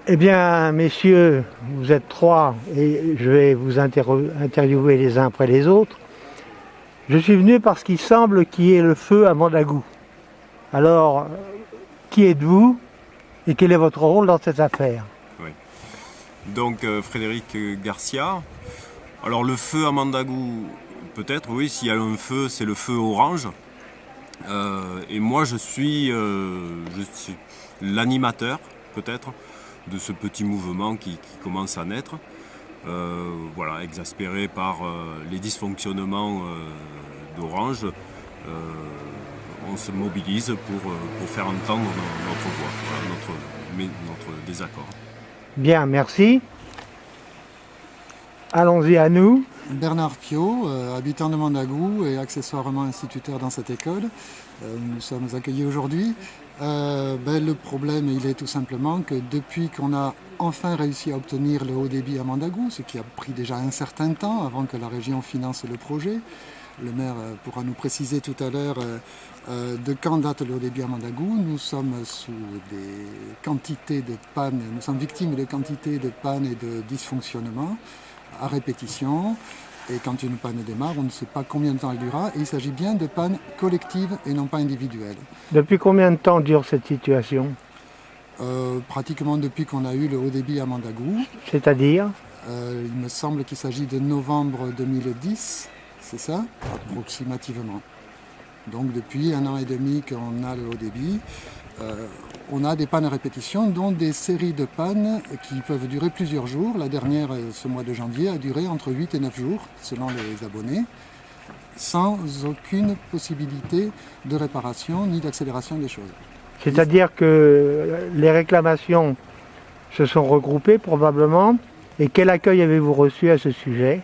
Eh bien, messieurs, vous êtes trois et je vais vous interviewer les uns après les autres. Je suis venu parce qu'il semble qu'il y ait le feu à Mandagou. Alors, qui êtes-vous et quel est votre rôle dans cette affaire? Oui. Donc, Frédéric Garcia. Alors, le feu à Mandagou, peut-être, oui, s'il y a un feu, c'est le feu orange. Et moi, je suis l'animateur, peut-être, de ce petit mouvement qui commence à naître. Voilà, exaspéré par les dysfonctionnements d'Orange, on se mobilise pour faire entendre notre voix, voilà, notre désaccord. Bien, merci. Allons-y à nous. Bernard Piot, habitant de Mandagou et accessoirement instituteur dans cette école. Nous sommes accueillis aujourd'hui. Le problème, il est tout simplement que depuis qu'on a enfin réussi à obtenir le haut débit à Mandagou, ce qui a pris déjà un certain temps avant que la région finance le projet, le maire pourra nous préciser tout à l'heure de quand date le haut débit à Mandagou. Nous sommes sous des quantités de pannes, nous sommes victimes de quantités de pannes et de dysfonctionnements à répétition. Et quand une panne démarre, on ne sait pas combien de temps elle durera. Et il s'agit bien de pannes collectives et non pas individuelles. Depuis combien de temps dure cette situation? Pratiquement depuis qu'on a eu le haut débit à Mandagou. C'est-à-dire? Il me semble qu'il s'agit de novembre 2010, c'est ça? Approximativement. Donc depuis 1 an et demi qu'on a le haut débit, on a des pannes à répétition, dont des séries de pannes qui peuvent durer plusieurs jours. La dernière, ce mois de janvier, a duré entre 8 et 9 jours, selon les abonnés, sans aucune possibilité de réparation ni d'accélération des choses. C'est-à-dire que les réclamations se sont regroupées probablement. Et quel accueil avez-vous reçu à ce sujet?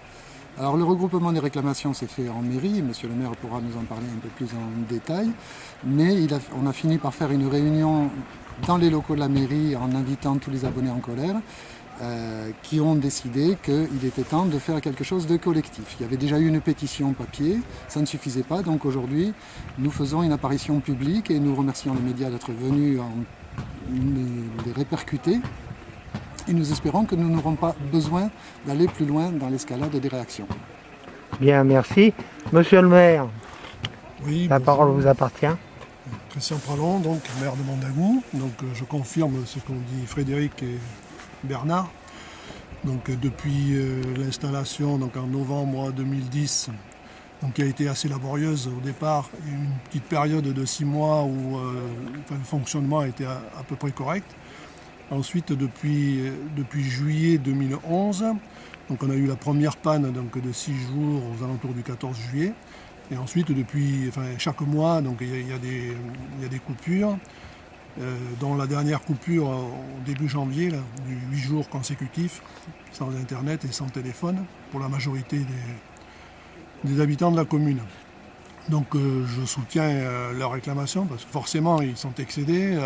Alors le regroupement des réclamations s'est fait en mairie, monsieur le maire pourra nous en parler un peu plus en détail, mais on a fini par faire une réunion dans les locaux de la mairie en invitant tous les abonnés en colère, qui ont décidé qu'il était temps de faire quelque chose de collectif. Il y avait déjà eu une pétition papier, ça ne suffisait pas, donc aujourd'hui nous faisons une apparition publique et nous remercions les médias d'être venus les répercuter. Et nous espérons que nous n'aurons pas besoin d'aller plus loin dans l'escalade des réactions. Bien, merci. Monsieur le maire, oui, la parole vous appartient. Christian Pralon, donc maire de Mandagou. Donc je confirme ce qu'ont dit Frédéric et Bernard. Donc depuis l'installation donc en novembre 2010, donc, qui a été assez laborieuse au départ, il y a eu une petite période de 6 mois où le fonctionnement a été à peu près correct. Ensuite, depuis juillet 2011, donc on a eu la première panne donc, de 6 jours aux alentours du 14 juillet. Et ensuite, chaque mois, donc, il y a des coupures, dont la dernière coupure au début janvier, là, du 8 jours consécutifs, sans Internet et sans téléphone, pour la majorité des habitants de la commune. Donc je soutiens leur réclamation, parce que forcément, ils sont excédés.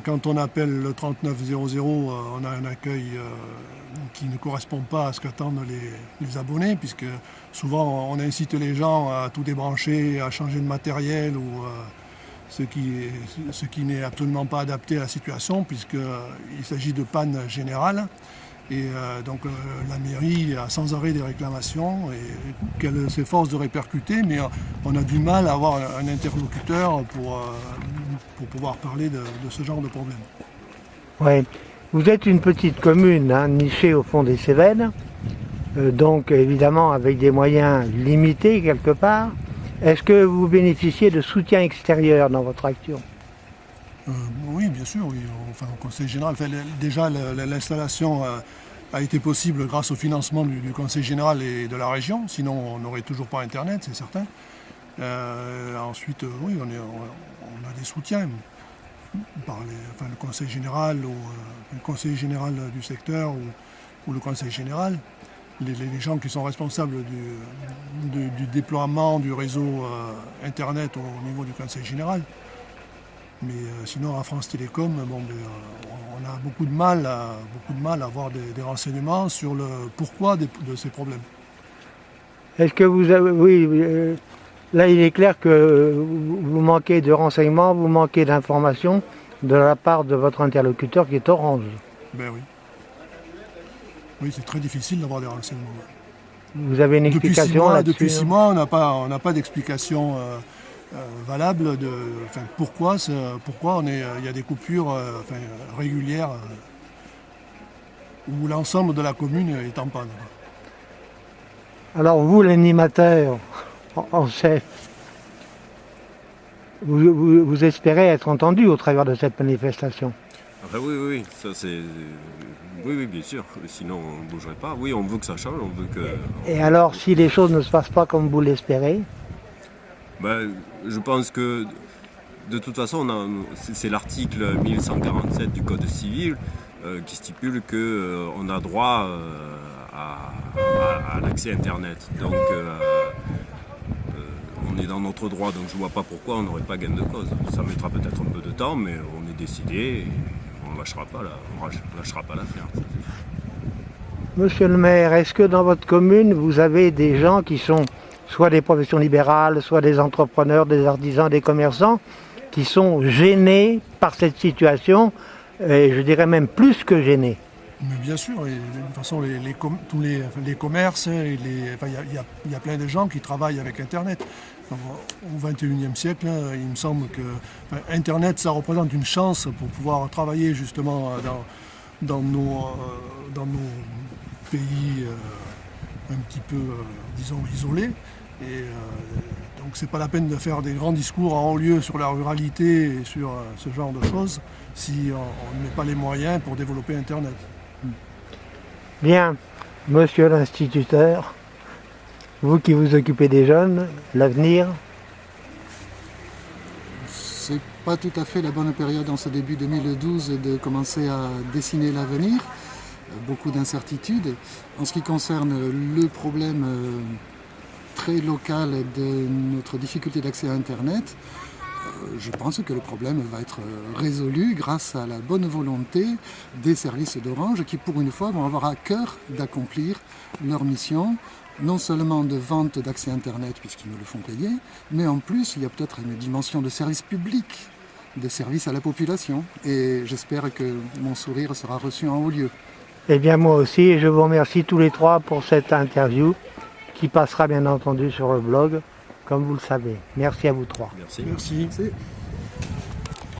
Quand on appelle le 3900, on a un accueil qui ne correspond pas à ce qu'attendent les abonnés, puisque souvent on incite les gens à tout débrancher, à changer de matériel, ou ce qui n'est absolument pas adapté à la situation, puisqu'il s'agit de panne générale. Et donc la mairie a sans arrêt des réclamations et qu'elle s'efforce de répercuter, mais on a du mal à avoir un interlocuteur pour pouvoir parler de ce genre de problème. Oui. Vous êtes une petite commune, nichée au fond des Cévennes, donc évidemment avec des moyens limités quelque part. Est-ce que vous bénéficiez de soutien extérieur dans votre action? Oui, bien sûr, oui. Enfin, au Conseil général, déjà l'installation a été possible grâce au financement du Conseil général et de la région, sinon on n'aurait toujours pas Internet, c'est certain. Ensuite, oui, on a des soutiens par le Conseil général, ou le Conseil général du secteur ou le Conseil général. Les gens qui sont responsables du déploiement du réseau Internet au niveau du Conseil général. Mais sinon, à France Télécom, on a beaucoup de mal à avoir des renseignements sur le pourquoi de ces problèmes. Est-ce que vous avez... Oui, là il est clair que vous manquez de renseignements, vous manquez d'informations de la part de votre interlocuteur qui est Orange. Ben oui. Oui, c'est très difficile d'avoir des renseignements. Vous avez une Depuis explication là-dessus? depuis 6 mois, on n'a pas d'explication valable de pourquoi il y a des coupures régulières où l'ensemble de la commune est en panne. Alors vous, l'animateur en chef, vous espérez être entendu au travers de cette manifestation? Enfin, oui, ça c'est... Oui, bien sûr, sinon on ne bougerait pas. Oui, on veut que ça change, on veut que... Et alors, si les choses ne se passent pas comme vous l'espérez? Ben, je pense que de toute façon, c'est l'article 1147 du Code civil qui stipule qu'on a droit à l'accès Internet. Donc on est dans notre droit, donc je ne vois pas pourquoi on n'aurait pas gain de cause. Ça mettra peut-être un peu de temps, mais on est décidé et on ne lâchera pas l'affaire. Monsieur le maire, est-ce que dans votre commune, vous avez des gens qui sont soit des professions libérales, soit des entrepreneurs, des artisans, des commerçants, qui sont gênés par cette situation, et je dirais même plus que gênés? Mais bien sûr, et de toute façon, tous les commerces, il y a plein de gens qui travaillent avec Internet. Donc, au XXIe siècle, il me semble que Internet, ça représente une chance pour pouvoir travailler justement dans nos pays un petit peu, disons, isolés. Et donc c'est pas la peine de faire des grands discours en haut lieu sur la ruralité et sur ce genre de choses si on ne met pas les moyens pour développer Internet. Bien, monsieur l'instituteur, vous qui vous occupez des jeunes, l'avenir? C'est pas tout à fait la bonne période en ce début 2012 de commencer à dessiner l'avenir. Beaucoup d'incertitudes. En ce qui concerne le problème très local de notre difficulté d'accès à Internet, je pense que le problème va être résolu grâce à la bonne volonté des services d'Orange qui, pour une fois, vont avoir à cœur d'accomplir leur mission, non seulement de vente d'accès Internet, puisqu'ils nous le font payer, mais en plus, il y a peut-être une dimension de service public, de service à la population. Et j'espère que mon sourire sera reçu en haut lieu. Eh bien, moi aussi, et je vous remercie tous les trois pour cette interview qui passera bien entendu sur le blog, comme vous le savez. Merci à vous trois. Merci. Merci. Merci.